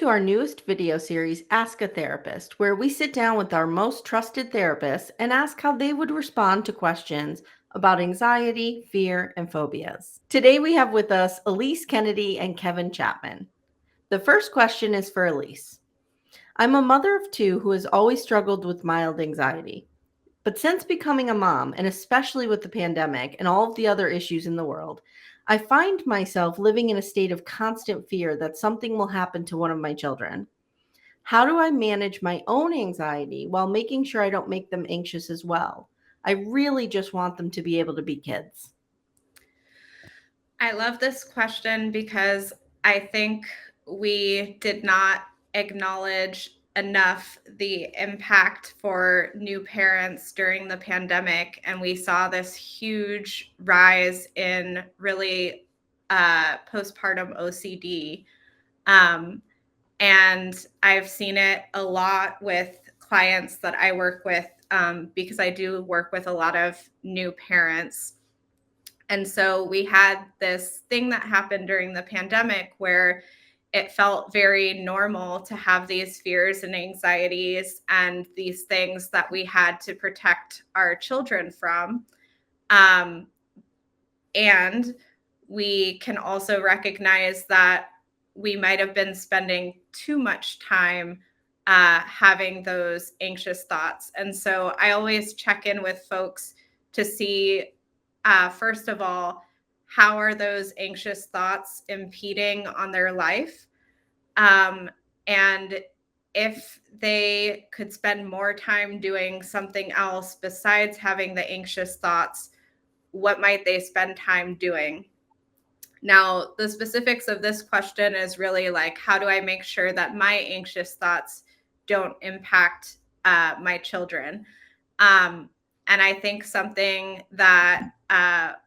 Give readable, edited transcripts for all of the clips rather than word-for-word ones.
to our newest video series, Ask a Therapist, where we sit down with our most trusted therapists and ask how they would respond to questions about anxiety, fear, and phobias. Today we have with us Ilyse Kennedy and Kevin Chapman. The first question is for Ilyse. I'm a mother of two who has always struggled with mild anxiety. But since becoming a mom, and especially with the pandemic and all of the other issues in the world, I find myself living in a state of constant fear that something will happen to one of my children. How do I manage my own anxiety while making sure I don't make them anxious as well? I really just want them to be able to be kids. I love this question because I think we did not acknowledge enough the impact for new parents during the pandemic. And we saw this huge rise in really postpartum OCD. Um, and I've seen it a lot with clients that I work with because I do work with a lot of new parents. And so we had this thing that happened during the pandemic where it felt very normal to have these fears and anxieties and these things that we had to protect our children from. Um, and we can also recognize that we might have been spending too much time having those anxious thoughts. And so I always check in with folks to see, first of all, how are those anxious thoughts impeding on their life? And if they could spend more time doing something else besides having the anxious thoughts, what might they spend time doing? Now, the specifics of this question is really like, how do I make sure that my anxious thoughts don't impact my children? And I think something that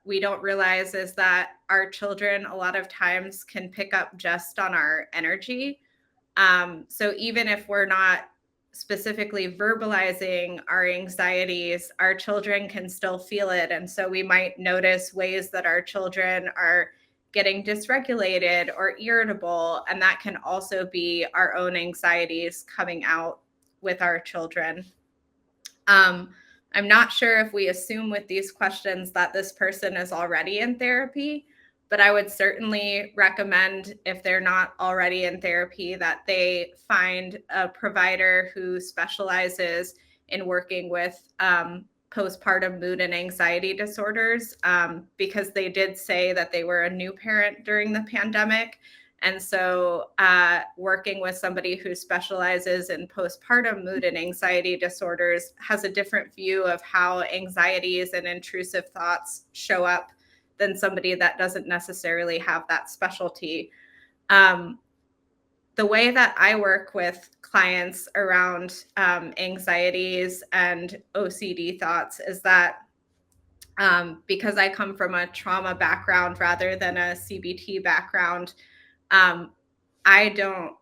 we don't realize is that our children a lot of times can pick up just on our energy. So even if we're not specifically verbalizing our anxieties, our children can still feel it. And so we might notice ways that our children are getting dysregulated or irritable. And that can also be our own anxieties coming out with our children. I'm not sure if we assume with these questions that this person is already in therapy, but I would certainly recommend, if they're not already in therapy, that they find a provider who specializes in working with postpartum mood and anxiety disorders, because they did say that they were a new parent during the pandemic. And so working with somebody who specializes in postpartum mood and anxiety disorders has a different view of how anxieties and intrusive thoughts show up than somebody that doesn't necessarily have that specialty. The way that I work with clients around anxieties and OCD thoughts is that because I come from a trauma background rather than a CBT background, I don't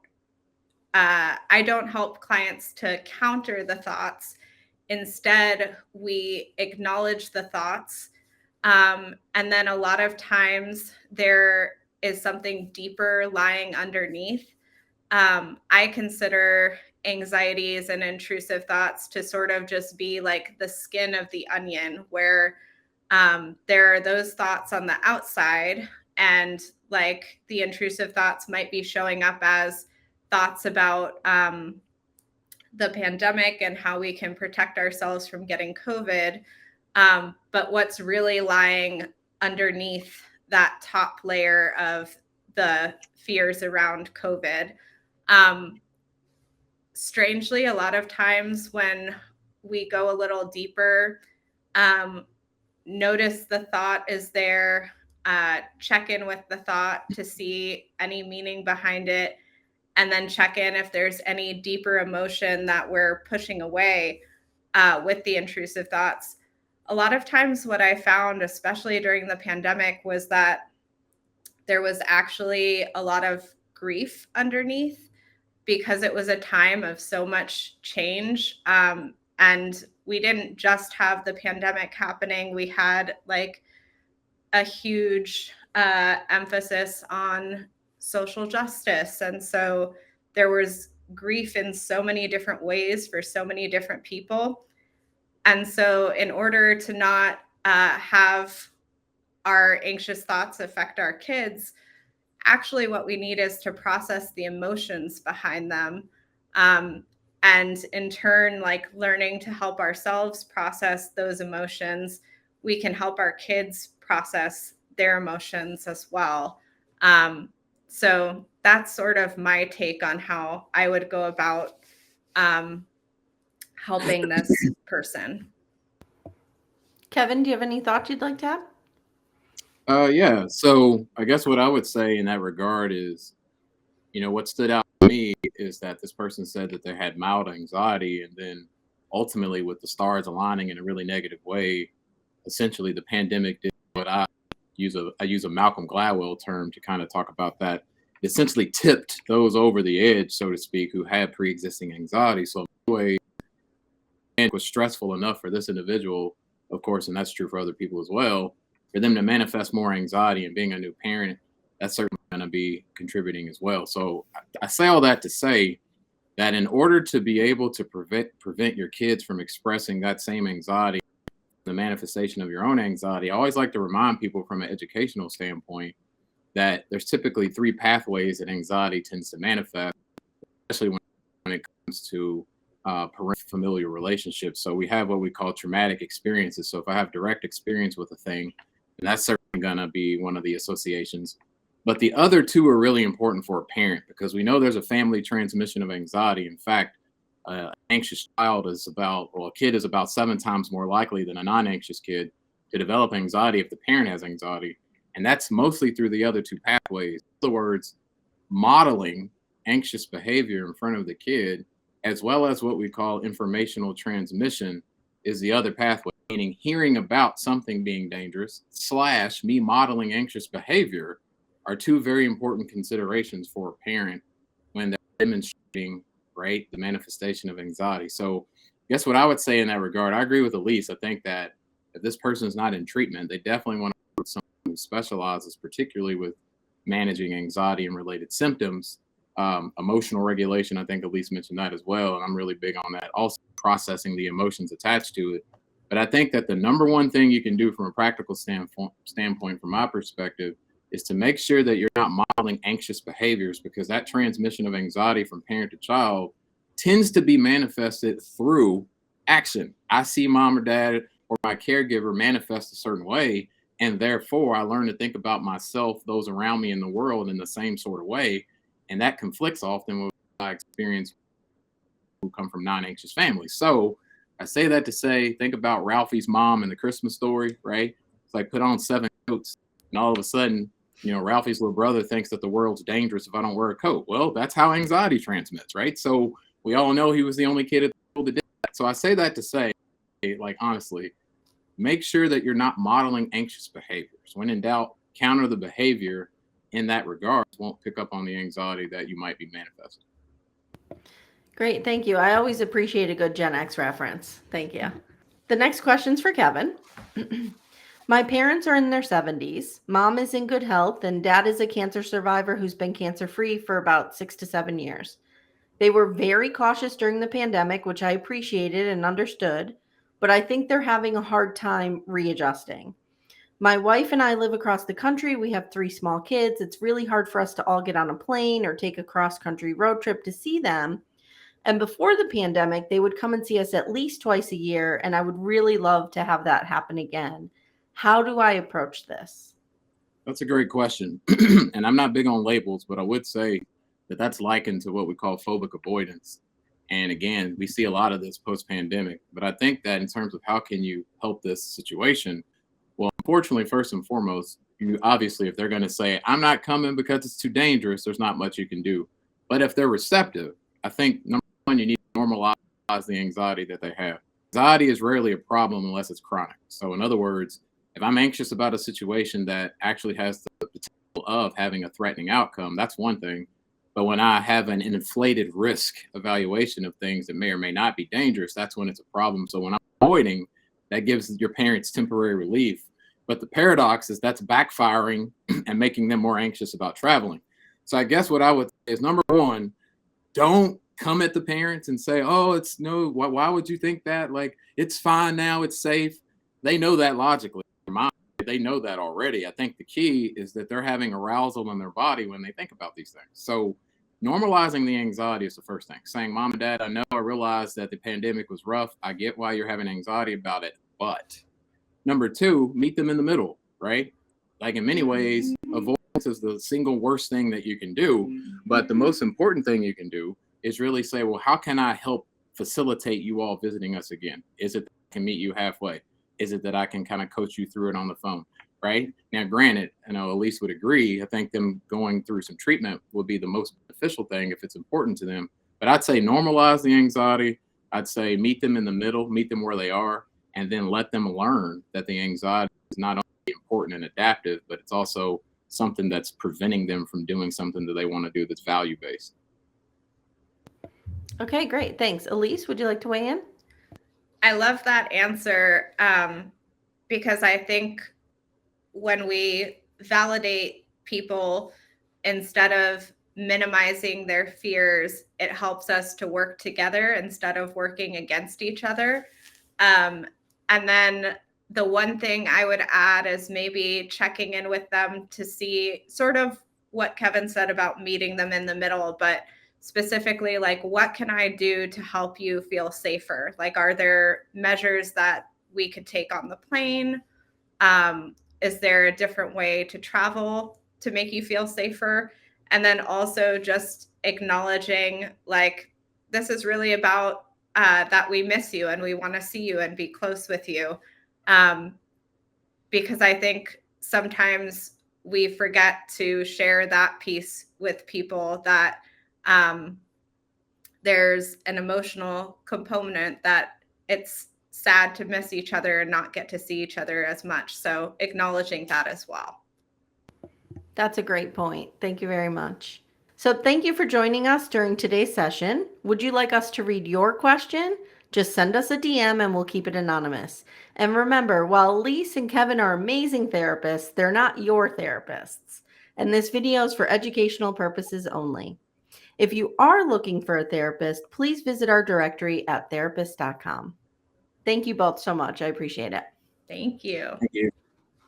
help clients to counter the thoughts. Instead, we acknowledge the thoughts. And then a lot of times there is something deeper lying underneath. I consider anxieties and intrusive thoughts to sort of just be like the skin of the onion, where there are those thoughts on the outside, and like the intrusive thoughts might be showing up as thoughts about the pandemic and how we can protect ourselves from getting COVID. But what's really lying underneath that top layer of the fears around COVID? Strangely, a lot of times when we go a little deeper, notice the thought is there, check in with the thought to see any meaning behind it, and then check in if there's any deeper emotion that we're pushing away with the intrusive thoughts. A lot of times what I found, especially during the pandemic, was that there was actually a lot of grief underneath, because it was a time of so much change. And we didn't just have the pandemic happening. We had like a huge emphasis on social justice. And so there was grief in so many different ways for so many different people. And so in order to not have our anxious thoughts affect our kids, actually what we need is to process the emotions behind them. And in turn, like learning to help ourselves process those emotions, we can help our kids process their emotions as well. So that's sort of my take on how I would go about helping this person. Kevin, do you have any thoughts you'd like to add? Yeah. So I guess what I would say in that regard is, what stood out to me is that this person said that they had mild anxiety, and then ultimately, with the stars aligning in a really negative way, essentially the pandemic did what I use a Malcolm Gladwell term to kind of talk about that. It essentially tipped those over the edge, so to speak, who had pre-existing anxiety. So in a way, it was stressful enough for this individual, of course, and that's true for other people as well, for them to manifest more anxiety, and being a new parent, that's certainly going to be contributing as well. So I say all that to say that in order to be able to prevent your kids from expressing that same anxiety, the manifestation of your own anxiety, I always like to remind people from an educational standpoint that there's typically 3 pathways that anxiety tends to manifest, especially when it comes to parental familial relationships. So we have what we call traumatic experiences. So if I have direct experience with a thing, then that's certainly going to be one of the associations. But the other 2 are really important for a parent, because we know there's a family transmission of anxiety. In fact, an anxious child is a kid is about 7 times more likely than a non-anxious kid to develop anxiety if the parent has anxiety. And that's mostly through the other 2 pathways. In other words, modeling anxious behavior in front of the kid, as well as what we call informational transmission, is the other pathway, meaning hearing about something being dangerous / me modeling anxious behavior are 2 very important considerations for a parent when they're demonstrating, right, the manifestation of anxiety. So I guess what I would say in that regard, I agree with Ilyse. I think that if this person is not in treatment, they definitely want to work with someone who specializes particularly with managing anxiety and related symptoms. Emotional regulation, I think Ilyse mentioned that as well, and I'm really big on that. Also processing the emotions attached to it. But I think that the number one thing you can do from a practical standpoint, from my perspective, is to make sure that you're not modeling anxious behaviors, because that transmission of anxiety from parent to child tends to be manifested through action. I see mom or dad or my caregiver manifest a certain way, and therefore I learn to think about myself, those around me in the world, in the same sort of way. And that conflicts often with what I experience who come from non-anxious families. So I say that to say, think about Ralphie's mom in the Christmas Story, right? It's like, put on 7 coats, and all of a sudden, Ralphie's little brother thinks that the world's dangerous if I don't wear a coat. Well, that's how anxiety transmits, right? So we all know he was the only kid that did that. So I say that to say, like, honestly, make sure that you're not modeling anxious behaviors. When in doubt, counter the behavior in that regard. Won't pick up on the anxiety that you might be manifesting. Great, thank you. I always appreciate a good Gen X reference. Thank you. The next question's for Kevin. My parents are in their 70s. Mom is in good health, and dad is a cancer survivor who's been cancer-free for about 6 to 7 years. They were very cautious during the pandemic, which I appreciated and understood, but I think they're having a hard time readjusting. My wife and I live across the country. We have 3 small kids. It's really hard for us to all get on a plane or take a cross-country road trip to see them. And before the pandemic, they would come and see us at least twice a year, and I would really love to have that happen again. How do I approach this? That's a great question. And I'm not big on labels, but I would say that that's likened to what we call phobic avoidance. And again, we see a lot of this post-pandemic. But I think that in terms of how can you help this situation, well, unfortunately, first and foremost, you obviously, if they're going to say, I'm not coming because it's too dangerous, there's not much you can do. But if they're receptive, I think number one, you need to normalize the anxiety that they have. Anxiety is rarely a problem unless it's chronic. So in other words, if I'm anxious about a situation that actually has the potential of having a threatening outcome, that's one thing. But when I have an inflated risk evaluation of things that may or may not be dangerous, that's when it's a problem. So when I'm avoiding, that gives your parents temporary relief. But the paradox is that's backfiring and making them more anxious about traveling. So I guess what I would say is, number one, don't come at the parents and say, oh, it's no, why would you think that? Like, it's fine now, it's safe. They know that logically. They know that already. I think the key is that they're having arousal in their body when they think about these things. So normalizing the anxiety is the first thing. Saying, Mom and Dad, I realize that the pandemic was rough. I get why you're having anxiety about it. But number two, meet them in the middle, right? Like in many ways, avoidance is the single worst thing that you can do. But the most important thing you can do is really say, well, how can I help facilitate you all visiting us again? Is it that I can meet you halfway? Is it that I can kind of coach you through it on the phone, right? Now, granted, I know Ilyse would agree. I think them going through some treatment would be the most beneficial thing if it's important to them. But I'd say normalize the anxiety. I'd say meet them in the middle, meet them where they are, and then let them learn that the anxiety is not only important and adaptive, but it's also something that's preventing them from doing something that they want to do that's value-based. Okay, great. Thanks. Ilyse, would you like to weigh in? I love that answer because I think when we validate people instead of minimizing their fears, it helps us to work together instead of working against each other. And then the one thing I would add is maybe checking in with them to see sort of what Kevin said about meeting them in the middle, but specifically, like, what can I do to help you feel safer? Like, are there measures that we could take on the plane? Is there a different way to travel to make you feel safer? And then also just acknowledging, like, this is really about that we miss you and we want to see you and be close with you. Because I think sometimes we forget to share that piece with people, that there's an emotional component, that it's sad to miss each other and not get to see each other as much. So acknowledging that as well. That's a great point. Thank you very much. So thank you for joining us during today's session. Would you like us to read your question? Just send us a DM and we'll keep it anonymous. And remember, while Ilyse and Kevin are amazing therapists, they're not your therapists. And this video is for educational purposes only. If you are looking for a therapist, please visit our directory at therapist.com. Thank you both so much. I appreciate it. Thank you. Thank you.